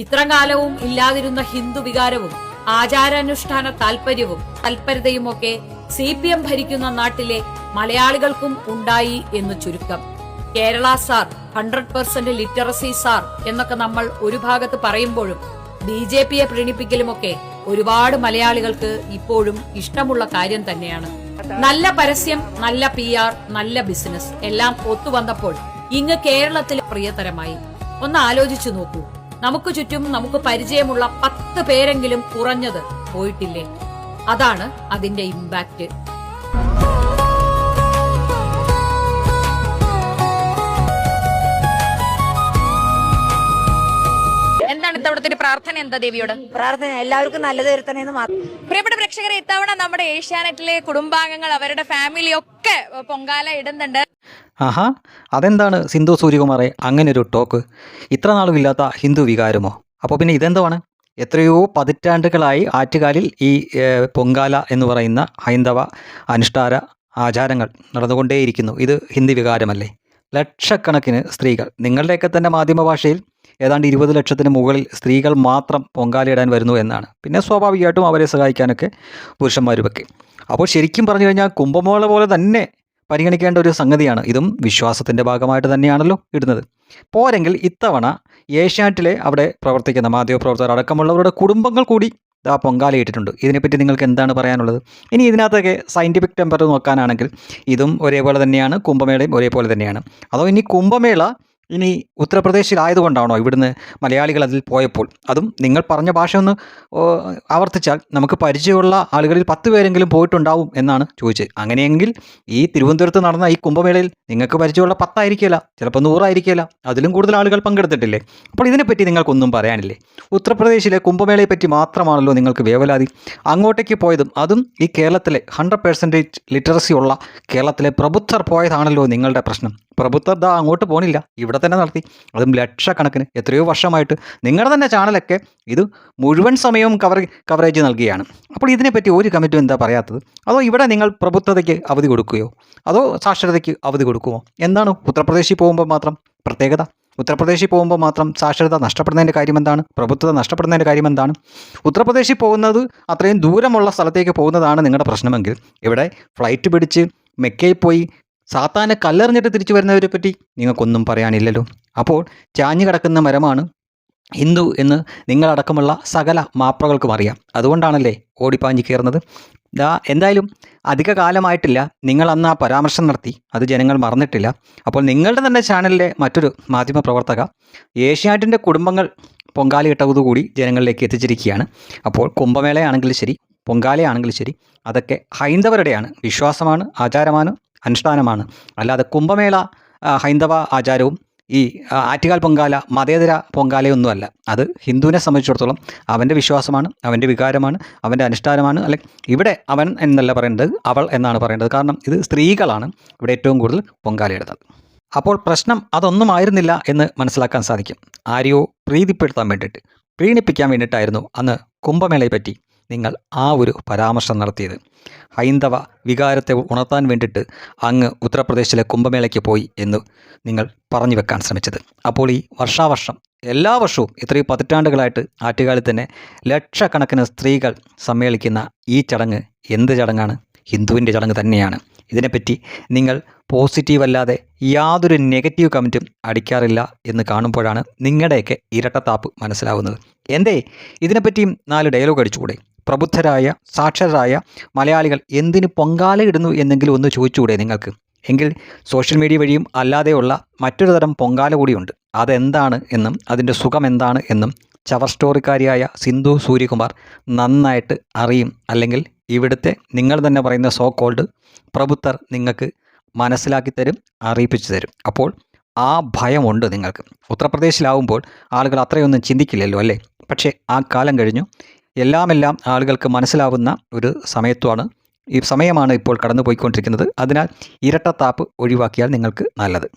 ഇത്ര കാലവും ഇല്ലാതിരുന്ന ഹിന്ദു വികാരവും ആചാരാനുഷ്ഠാന താൽപര്യവും തൽപരതയുമൊക്കെ CPM ഭരിക്കുന്ന നാട്ടിലെ മലയാളികൾക്കും ഉണ്ടായി എന്ന് ചുരുക്കം. കേരള സാർ, 100% ലിറ്ററസി സാർ എന്നൊക്കെ നമ്മൾ ഒരു ഭാഗത്ത് പറയുമ്പോഴും BJPയെ പ്രീണിപ്പിക്കലുമൊക്കെ ഒരുപാട് മലയാളികൾക്ക് ഇപ്പോഴും ഇഷ്ടമുള്ള കാര്യം തന്നെയാണ്. നല്ല പരസ്യം, നല്ല PR, നല്ല ബിസിനസ് എല്ലാം ഒത്തുവന്നപ്പോൾ ഇങ്ങ് കേരളത്തിൽ പ്രിയതരമായി. ഒന്ന് ആലോചിച്ചു നോക്കൂ. നമുക്ക് ചുറ്റും നമുക്ക് പരിചയമുള്ള 10 പേരെങ്കിലും കുറഞ്ഞത് പോയിട്ടില്ലേ? അതാണ് അതിന്റെ ഇമ്പാക്ട്. എന്താണ് ഇത്തവണത്തെ പ്രാർത്ഥന? എന്താ ദേവിയോട് പ്രാർത്ഥന? എല്ലാവർക്കും നല്ലത് വരുത്തണേന്ന് മാത്രം. പ്രിയപ്പെട്ട പ്രേക്ഷകരെ, ഇത്തവണ നമ്മുടെ ഏഷ്യാനെറ്റിലെ കുടുംബാംഗങ്ങൾ അവരുടെ ഫാമിലി ഒക്കെ പൊങ്കാല ഇടുന്നുണ്ട്. ആഹാ, അതെന്താണ് സിന്ധു സൂര്യകുമാറെ അങ്ങനെ ഒരു ടോക്ക്? ഇത്ര നാളും ഇല്ലാത്ത ഹിന്ദു വികാരമോ? അപ്പോൾ പിന്നെ ഇതെന്തുവാണ്? എത്രയോ പതിറ്റാണ്ടുകളായി ആറ്റുകാലിൽ ഈ പൊങ്കാല എന്ന് പറയുന്ന ഹൈന്ദവ അനുഷ്ഠാന ആചാരങ്ങൾ നടന്നുകൊണ്ടേയിരിക്കുന്നു. ഇത് ഹിന്ദു വികാരമല്ലേ? ലക്ഷക്കണക്കിന് സ്ത്രീകൾ, നിങ്ങളുടെയൊക്കെ തന്നെ മാധ്യമ ഭാഷയിൽ ഏതാണ്ട് 20 ലക്ഷത്തിന് മുകളിൽ സ്ത്രീകൾ മാത്രം പൊങ്കാലയിടാൻ വരുന്നു എന്നാണ്. പിന്നെ സ്വാഭാവികമായിട്ടും അവരെ സഹായിക്കാനൊക്കെ പുരുഷന്മാരുമൊക്കെ. അപ്പോൾ ശരിക്കും പറഞ്ഞു കഴിഞ്ഞാൽ കുംഭമേള പോലെ തന്നെ പരിഗണിക്കേണ്ട ഒരു സംഗതിയാണ്. ഇതും വിശ്വാസത്തിൻ്റെ ഭാഗമായിട്ട് തന്നെയാണല്ലോ ഇടുന്നത്. പോരെങ്കിൽ ഇത്തവണ ഏഷ്യാനെറ്റിലെ അവിടെ പ്രവർത്തിക്കുന്ന മാധ്യമപ്രവർത്തകർ അടക്കമുള്ളവരുടെ കുടുംബങ്ങൾ കൂടി പൊങ്കാലയിട്ടിട്ടുണ്ട്. ഇതിനെപ്പറ്റി നിങ്ങൾക്ക് എന്താണ് പറയാനുള്ളത്? ഇനി ഇതിനകത്തൊക്കെ സയൻറ്റിഫിക് ടെമ്പർ നോക്കാനാണെങ്കിൽ ഇതും ഒരേപോലെ തന്നെയാണ്, കുംഭമേളയും ഒരേപോലെ തന്നെയാണ്. അതോ ഇനി കുംഭമേള ഇനി ഉത്തർപ്രദേശിലായതുകൊണ്ടാണോ ഇവിടുന്ന് മലയാളികൾ അതിൽ പോയപ്പോൾ? അതും നിങ്ങൾ പറഞ്ഞ ഭാഷ ഒന്ന് ആവർത്തിച്ചാൽ നമുക്ക് പരിചയമുള്ള ആളുകളിൽ 10 പേരെങ്കിലും പോയിട്ടുണ്ടാവും എന്നാണ് ചോദിച്ചത്. അങ്ങനെയെങ്കിൽ ഈ തിരുവനന്തപുരത്ത് നടന്ന ഈ കുംഭമേളയിൽ നിങ്ങൾക്ക് പരിചയമുള്ള 10 ആയിരിക്കില്ല, ചിലപ്പോൾ 100 ആയിരിക്കില്ല, അതിലും കൂടുതൽ ആളുകൾ പങ്കെടുത്തിട്ടില്ലേ? അപ്പോൾ ഇതിനെപ്പറ്റി നിങ്ങൾക്കൊന്നും പറയാനില്ലേ? ഉത്തർപ്രദേശിലെ കുംഭമേളയെ പറ്റി മാത്രമാണല്ലോ നിങ്ങൾക്ക് വേവലാതി. അങ്ങോട്ടേക്ക് പോയതും അതും ഈ കേരളത്തിലെ 100% ലിറ്ററസി ഉള്ള കേരളത്തിലെ പ്രബുദ്ധർ പോയതാണല്ലോ നിങ്ങളുടെ പ്രശ്നം. പ്രബുദ്ധർ അങ്ങോട്ട് പോണില്ല, ഇവിടെ തന്നെ നടത്തി, അതും ലക്ഷക്കണക്കിന്. എത്രയോ വർഷമായിട്ട് നിങ്ങളുടെ തന്നെ ചാനലൊക്കെ ഇത് മുഴുവൻ സമയവും കവറേജ് നൽകുകയാണ്. അപ്പോൾ ഇതിനെപ്പറ്റി ഒരു കമ്മിറ്റും എന്താ പറയാത്തത്? അതോ ഇവിടെ നിങ്ങൾ പ്രബുദ്ധതയ്ക്ക് അവധി കൊടുക്കുകയോ അതോ സാക്ഷരതയ്ക്ക് അവധി കൊടുക്കുമോ? എന്താണ് ഉത്തർപ്രദേശിൽ പോകുമ്പോൾ മാത്രം പ്രത്യേകത? ഉത്തർപ്രദേശിൽ പോകുമ്പോൾ മാത്രം സാക്ഷരത നഷ്ടപ്പെടുന്നതിൻ്റെ കാര്യം എന്താണ്? പ്രബുദ്ധത നഷ്ടപ്പെടുന്നതിൻ്റെ കാര്യം എന്താണ്? ഉത്തർപ്രദേശിൽ പോകുന്നത് അത്രയും ദൂരമുള്ള സ്ഥലത്തേക്ക് പോകുന്നതാണ് നിങ്ങളുടെ പ്രശ്നമെങ്കിൽ ഇവിടെ ഫ്ലൈറ്റ് പിടിച്ച് മെക്കയിൽ പോയി സാത്താനെ കല്ലെറിഞ്ഞിട്ട് തിരിച്ചു വരുന്നവരെ പറ്റി നിങ്ങൾക്കൊന്നും പറയാനില്ലല്ലോ. അപ്പോൾ ചാഞ്ഞു കിടക്കുന്ന മരമാണ് ഹിന്ദു എന്ന് നിങ്ങളടക്കമുള്ള സകല മാപ്രകൾക്കും അറിയാം. അതുകൊണ്ടാണല്ലേ ഓടിപ്പാഞ്ഞ് കയറുന്നത്. എന്തായാലും അധിക കാലമായിട്ടില്ല നിങ്ങൾ അന്ന് ആ പരാമർശം നടത്തി, അത് ജനങ്ങൾ മറന്നിട്ടില്ല. അപ്പോൾ നിങ്ങളുടെ തന്നെ ചാനലിലെ മറ്റൊരു മാധ്യമ പ്രവർത്തക ഏഷ്യാനെറ്റിൻ്റെ കുടുംബങ്ങൾ പൊങ്കാലയിട്ടതുകൂടി ജനങ്ങളിലേക്ക് എത്തിച്ചിരിക്കുകയാണ്. അപ്പോൾ കുംഭമേളയാണെങ്കിലും ശരി, പൊങ്കാലയാണെങ്കിലും ശരി, അതൊക്കെ ഹൈന്ദവരുടെയാണ്, വിശ്വാസമാണ്, ആചാരമാണ്, അനുഷ്ഠാനമാണ്. അല്ലാതെ കുംഭമേള ഹൈന്ദവ ആചാരവും ഈ ആറ്റുകാൽ പൊങ്കാല മതേതര പൊങ്കാലയൊന്നുമല്ല. അത് ഹിന്ദുവിനെ സംബന്ധിച്ചിടത്തോളം അവൻ്റെ വിശ്വാസമാണ്, അവൻ്റെ വികാരമാണ്, അവൻ്റെ അനുഷ്ഠാനമാണ്. അല്ലെ, ഇവിടെ അവൻ എന്നല്ല പറയേണ്ടത്, അവൾ എന്നാണ് പറയേണ്ടത്. കാരണം ഇത് സ്ത്രീകളാണ് ഇവിടെ ഏറ്റവും കൂടുതൽ പൊങ്കാലയിടുന്നത്. അപ്പോൾ പ്രശ്നം അതൊന്നുമായിരുന്നില്ല എന്ന് മനസ്സിലാക്കാൻ സാധിക്കും. ആരെയോ പ്രീതിപ്പെടുത്താൻ വേണ്ടിയിട്ട്, പ്രീണിപ്പിക്കാൻ വേണ്ടിയിട്ടായിരുന്നു അന്ന് കുംഭമേളയെ പറ്റി നിങ്ങൾ ആ ഒരു പരാമർശം നടത്തിയത്. ഹൈന്ദവ വികാരത്തെ ഉണർത്താൻ വേണ്ടിയിട്ട് അങ്ങ് ഉത്തർപ്രദേശിലെ കുംഭമേളയ്ക്ക് പോയി എന്ന് നിങ്ങൾ പറഞ്ഞു വെക്കാൻ ശ്രമിച്ചത്. അപ്പോൾ ഈ വർഷാവർഷം എല്ലാ വർഷവും ഇത്രയും പതിറ്റാണ്ടുകളായിട്ട് ആറ്റുകാലിൽ തന്നെ ലക്ഷക്കണക്കിന് സ്ത്രീകൾ സമ്മേളിക്കുന്ന ഈ ചടങ്ങ് എന്ത് ചടങ്ങാണ്? ഹിന്ദുവിൻ്റെ ചടങ്ങ് തന്നെയാണ്. ഇതിനെപ്പറ്റി നിങ്ങൾ പോസിറ്റീവ് അല്ലാതെ യാതൊരു നെഗറ്റീവ് കമൻറ്റും അടിക്കാറില്ല എന്ന് കാണുമ്പോഴാണ് നിങ്ങളുടെയൊക്കെ ഇരട്ടത്താപ്പ് മനസ്സിലാവുന്നത്. എന്തേ ഇതിനെപ്പറ്റിയും 4 ഡയലോഗ് അടിച്ചുകൂടെ? പ്രബുദ്ധരായ സാക്ഷരരായ മലയാളികൾ എന്തിന് പൊങ്കാല ഇടുന്നു എന്നെങ്കിലും ഒന്ന് ചോദിച്ചുകൂടെ നിങ്ങൾക്ക്? എങ്കിൽ സോഷ്യൽ മീഡിയ വഴിയും അല്ലാതെയുള്ള മറ്റൊരു തരം പൊങ്കാല കൂടിയുണ്ട്. അതെന്താണ് എന്നും അതിൻ്റെ സുഖം എന്താണ് എന്നും ചവർ സ്റ്റോറിക്കാരിയായ സിന്ധു സൂര്യകുമാർ നന്നായിട്ട് അറിയും. അല്ലെങ്കിൽ ഇവിടുത്തെ നിങ്ങൾ തന്നെ പറയുന്ന സോ കോൾഡ് പ്രബുദ്ധർ നിങ്ങൾക്ക് മനസ്സിലാക്കി തരും, അറിയിപ്പിച്ചു തരും. അപ്പോൾ ആ ഭയമുണ്ട് നിങ്ങൾക്ക്. ഉത്തർപ്രദേശിലാവുമ്പോൾ ആളുകൾ അത്രയൊന്നും ചിന്തിക്കില്ലല്ലോ അല്ലേ? പക്ഷേ ആ കാലം കഴിഞ്ഞു. എല്ലാം ആളുകൾക്ക് മനസ്സിലാവുന്ന ഒരു സമയമാണ് ഇപ്പോൾ കടന്നു പോയിക്കൊണ്ടിരിക്കുന്നത്. അതിനാൽ ഇരട്ടത്താപ്പ് ഒഴിവാക്കിയാൽ നിങ്ങൾക്ക് നല്ലത്.